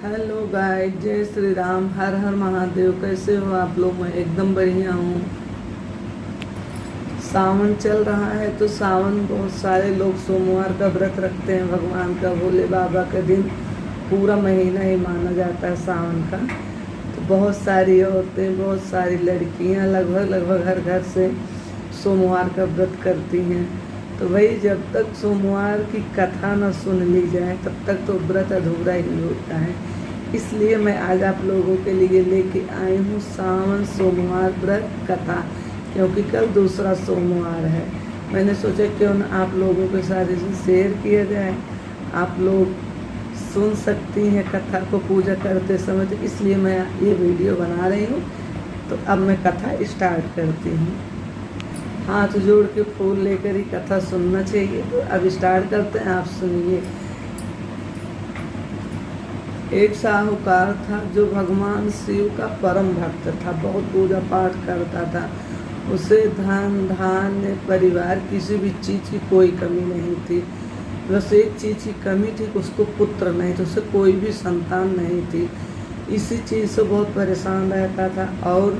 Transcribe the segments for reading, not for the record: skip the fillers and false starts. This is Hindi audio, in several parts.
हेलो गाइस, जय श्री राम, हर हर महादेव। कैसे हो आप लोग? मैं एकदम बढ़िया हूँ। सावन चल रहा है तो सावन बहुत सारे लोग सोमवार का व्रत रखते हैं भगवान का, भोले बाबा का दिन पूरा महीना ही माना जाता है सावन का। तो बहुत सारी औरतें, बहुत सारी लड़कियाँ लगभग हर घर से सोमवार का व्रत करती हैं। तो भाई, जब तक सोमवार की कथा न सुन ली जाए तब तक तो व्रत अधूरा ही होता है। इसलिए मैं आज आप लोगों के लिए लेके आई हूँ सावन सोमवार व्रत कथा, क्योंकि कल दूसरा सोमवार है। मैंने सोचा क्यों न आप लोगों के साथ इसे शेयर किया जाए, आप लोग सुन सकती हैं कथा को पूजा करते समय। तो इसलिए मैं ये वीडियो बना रही हूँ। तो अब मैं कथा स्टार्ट करती हूँ। हाथ जोड़ के फूल लेकर ही कथा सुनना चाहिए। तो अब स्टार्ट करते हैं, आप सुनिए। एक साहूकार था जो भगवान शिव का परम भक्त था, बहुत पूजा पाठ करता था। उसे धन धान्य परिवार किसी भी चीज़ की कोई कमी नहीं थी। बस एक चीज़ की कमी थी, उसको पुत्र नहीं था, उसे कोई भी संतान नहीं थी। इसी चीज़ से बहुत परेशान रहता था और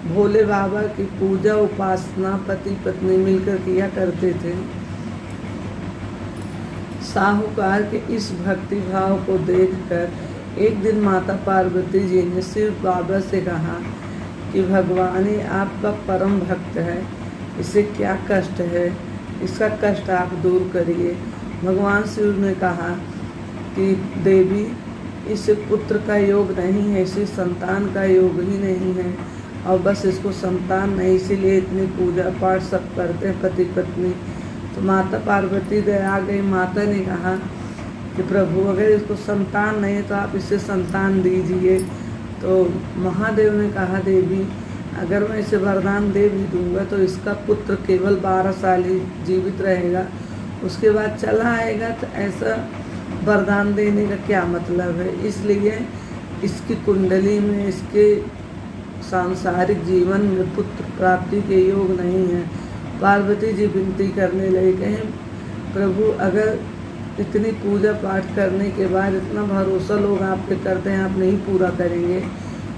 भोले बाबा की पूजा उपासना पति पत्नी मिलकर किया करते थे। साहूकार के इस भक्ति भाव को देखकर एक दिन माता पार्वती जी ने शिव बाबा से कहा कि भगवान, ये आपका परम भक्त है, इसे क्या कष्ट है, इसका कष्ट आप दूर करिए। भगवान शिव ने कहा कि देवी, इसे पुत्र का योग नहीं है, इसे संतान का योग ही नहीं है, और बस इसको संतान नहीं, इसीलिए इतनी पूजा पाठ सब करते हैं पति पत्नी। तो माता पार्वती दया गई। माता ने कहा कि प्रभु, अगर इसको संतान नहीं है तो आप इसे संतान दीजिए। तो महादेव ने कहा, देवी, अगर मैं इसे वरदान दे भी दूंगा तो इसका पुत्र केवल 12 साल ही जीवित रहेगा, उसके बाद चला आएगा। तो ऐसा वरदान देने का क्या मतलब है? इसलिए इसकी कुंडली में, इसके सांसारिक जीवन में पुत्र प्राप्ति के योग नहीं है। पार्वती जी विनती करने लगी, कहें प्रभु, अगर इतनी पूजा पाठ करने के बाद इतना भरोसा लोग आप पे करते हैं, आप नहीं पूरा करेंगे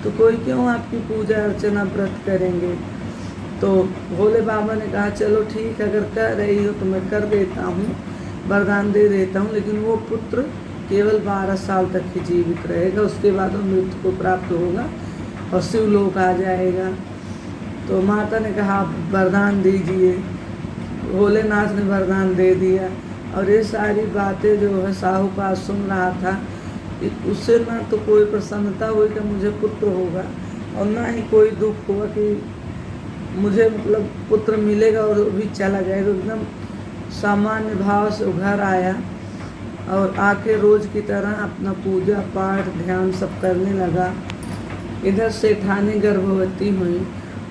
तो कोई क्यों आपकी पूजा अर्चना व्रत करेंगे? तो भोले बाबा ने कहा, चलो ठीक, अगर कर रही हो तो मैं कर देता हूँ, वरदान दे देता हूँ, लेकिन वो पुत्र केवल 12 साल तक ही जीवित रहेगा, उसके बाद वो मृत्यु को प्राप्त होगा और शिवलोक आ जाएगा। तो माता ने कहा, आप वरदान दीजिए। भोलेनाथ ने वरदान दे दिया। और ये सारी बातें जो है साहूकार सुन रहा था कि उससे ना तो कोई प्रसन्नता हुई कि मुझे पुत्र होगा, और ना ही कोई दुख हुआ कि मुझे मतलब पुत्र मिलेगा और वो भी चला जाएगा। एकदम सामान्य भाव से घर आया और आके रोज़ की तरह अपना पूजा पाठ ध्यान सब करने लगा। इधर सेठानी गर्भवती हुई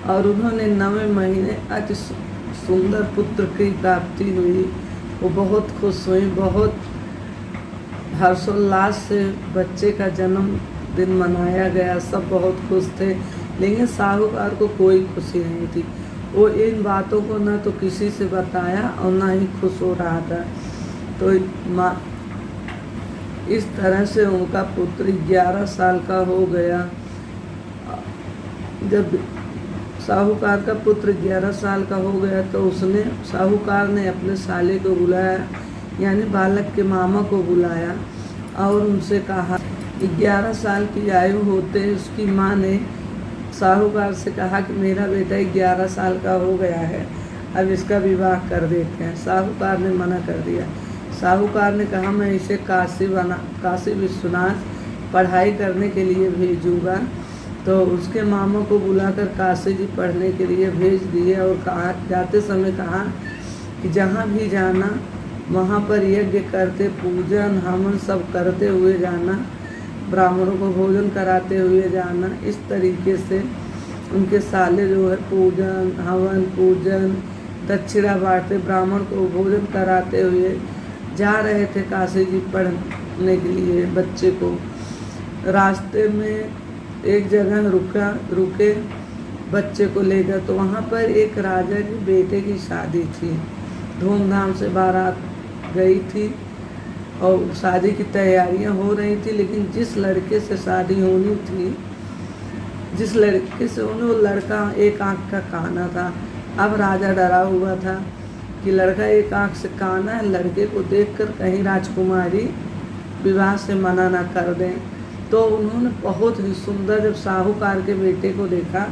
और उन्होंने 9वें महीने अति सुंदर पुत्र की प्राप्ति हुई। वो बहुत खुश हुई, बहुत हर्षोल्लास से बच्चे का जन्मदिन मनाया गया, सब बहुत खुश थे। लेकिन साहूकार को कोई खुशी नहीं थी। वो इन बातों को न तो किसी से बताया और ना ही खुश हो रहा था। तो इस तरह से उनका पुत्र 11 साल का हो गया। जब साहूकार का पुत्र 11 साल का हो गया तो साहूकार ने अपने साले को बुलाया, यानी बालक के मामा को बुलाया और उनसे कहा कि 11 साल की आयु होते उसकी माँ ने साहूकार से कहा कि मेरा बेटा 11 साल का हो गया है, अब इसका विवाह कर देते हैं। साहूकार ने मना कर दिया। साहूकार ने कहा, मैं इसे काशी विश्वनाथ पढ़ाई करने के लिए भेजूँगा। तो उसके मामा को बुलाकर काशी जी पढ़ने के लिए भेज दिए और कहा, जाते समय कहा कि जहाँ भी जाना वहाँ पर यज्ञ करते, पूजन हवन सब करते हुए जाना, ब्राह्मणों को भोजन कराते हुए जाना। इस तरीके से उनके साले जो है पूजन हवन पूजन दक्षिणा बांटते, ब्राह्मण को भोजन कराते हुए जा रहे थे काशी जी पढ़ने के लिए बच्चे को। रास्ते में एक जगह रुके बच्चे को लेकर, तो वहाँ पर एक राजा के बेटे की शादी थी। धूमधाम से बारात गई थी और शादी की तैयारियां हो रही थी, लेकिन जिस लड़के से शादी होनी थी, जिस लड़के से होने, वो लड़का एक आंख का काना था। अब राजा डरा हुआ था कि लड़का एक आंख से काना है, लड़के को देखकर कहीं राजकुमारी विवाह से मना ना कर दें। तो उन्होंने बहुत ही सुंदर, जब साहूकार के बेटे को देखा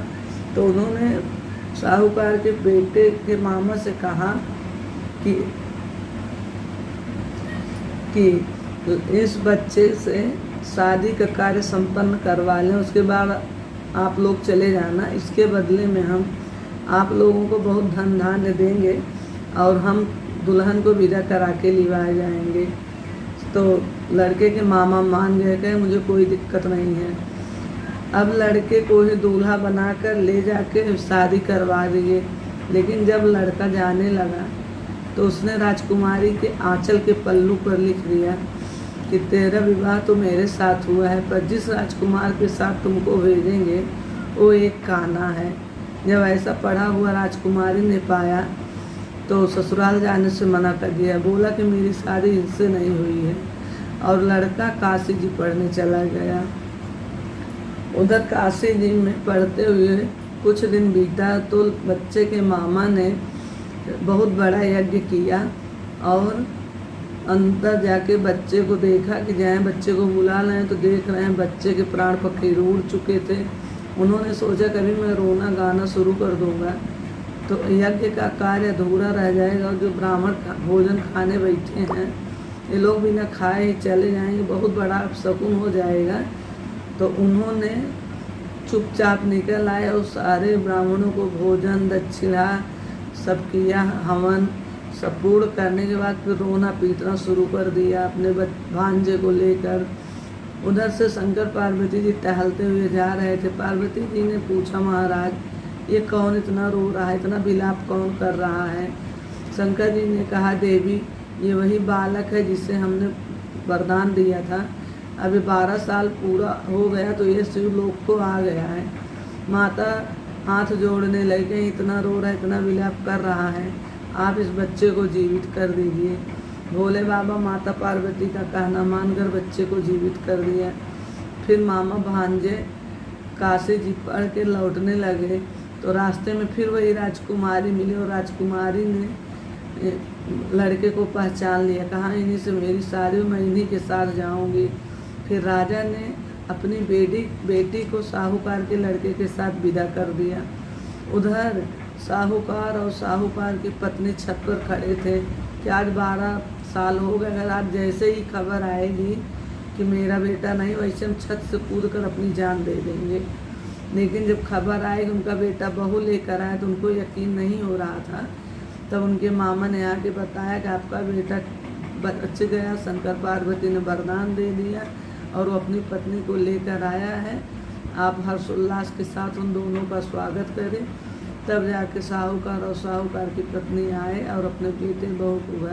तो उन्होंने साहूकार के बेटे के मामा से कहा कि इस बच्चे से शादी का कार्य संपन्न करवा लें, उसके बाद आप लोग चले जाना। इसके बदले में हम आप लोगों को बहुत धन धान्य देंगे और हम दुल्हन को विदा करा के लिवाए जाएंगे। तो लड़के के मामा मान गए, कहे मुझे कोई दिक्कत नहीं है। अब लड़के को ही दूल्हा बनाकर ले जाके शादी करवा दिए। लेकिन जब लड़का जाने लगा तो उसने राजकुमारी के आंचल के पल्लू पर लिख दिया कि तेरा विवाह तो मेरे साथ हुआ है, पर जिस राजकुमार के साथ तुमको भेजेंगे वो एक काना है। जब ऐसा पढ़ा हुआ राजकुमारी ने पाया तो ससुराल जाने से मना कर दिया, बोला कि मेरी शादी इनसे नहीं हुई है, और लड़का काशी जी पढ़ने चला गया। उधर काशी जी में पढ़ते हुए कुछ दिन बीता तो बच्चे के मामा ने बहुत बड़ा यज्ञ किया और अंदर जाके बच्चे को देखा कि जाए बच्चे को बुला लाएं, तो देख रहे हैं बच्चे के प्राण पखेरु उड़ चुके थे। उन्होंने सोचा कभी मैं रोना गाना शुरू कर दूंगा तो यज्ञ का कार्य अधूरा रह जाएगा, और जो ब्राह्मण भोजन खाने बैठे हैं ये लोग बिना खाए ही चले जाएंगे, बहुत बड़ा अपशकुन हो जाएगा। तो उन्होंने चुपचाप निकल आए और सारे ब्राह्मणों को भोजन दक्षिणा सब किया, हवन सब पूर्ण करने के बाद फिर रोना पीटना शुरू कर दिया अपने भांजे को लेकर। उधर से शंकर पार्वती जी टहलते हुए जा रहे थे। पार्वती जी ने पूछा, महाराज ये कौन इतना रो रहा है, इतना विलाप कौन कर रहा है? शंकर जी ने कहा, देवी ये वही बालक है जिसे हमने वरदान दिया था, अभी 12 साल पूरा हो गया तो ये शिवलोक को आ गया है। माता हाथ जोड़ने लगे, इतना रो रहा है, इतना विलाप कर रहा है, आप इस बच्चे को जीवित कर दीजिए। भोले बाबा माता पार्वती का कहना मानकर बच्चे को जीवित कर दिया। फिर मामा भांजे काशी जी पढ़ के लौटने लगे तो रास्ते में फिर वही राजकुमारी मिली, और राजकुमारी ने लड़के को पहचान लिया, कहा इन्हीं से मेरी शादी, मैं इन्हीं के साथ जाऊंगी। फिर राजा ने अपनी बेटी को साहूकार के लड़के के साथ विदा कर दिया। उधर साहूकार और साहूकार की पत्नी छत पर खड़े थे कि आज 12 साल हो गए, अगर आज जैसे ही खबर आएगी कि मेरा बेटा नहीं, वैसे हम छत से कूद कर अपनी जान दे देंगे। लेकिन जब खबर आए कि उनका बेटा बहू लेकर आए तो उनको यकीन नहीं हो रहा था। तब उनके मामा ने आके बताया कि आपका बेटा बच गया, शंकर पार्वती ने वरदान दे दिया और वो अपनी पत्नी को लेकर आया है, आप हर्षोल्लास के साथ उन दोनों का स्वागत करें। तब जाके साहूकार और साहूकार की पत्नी आए और अपने बेटे बहू को घर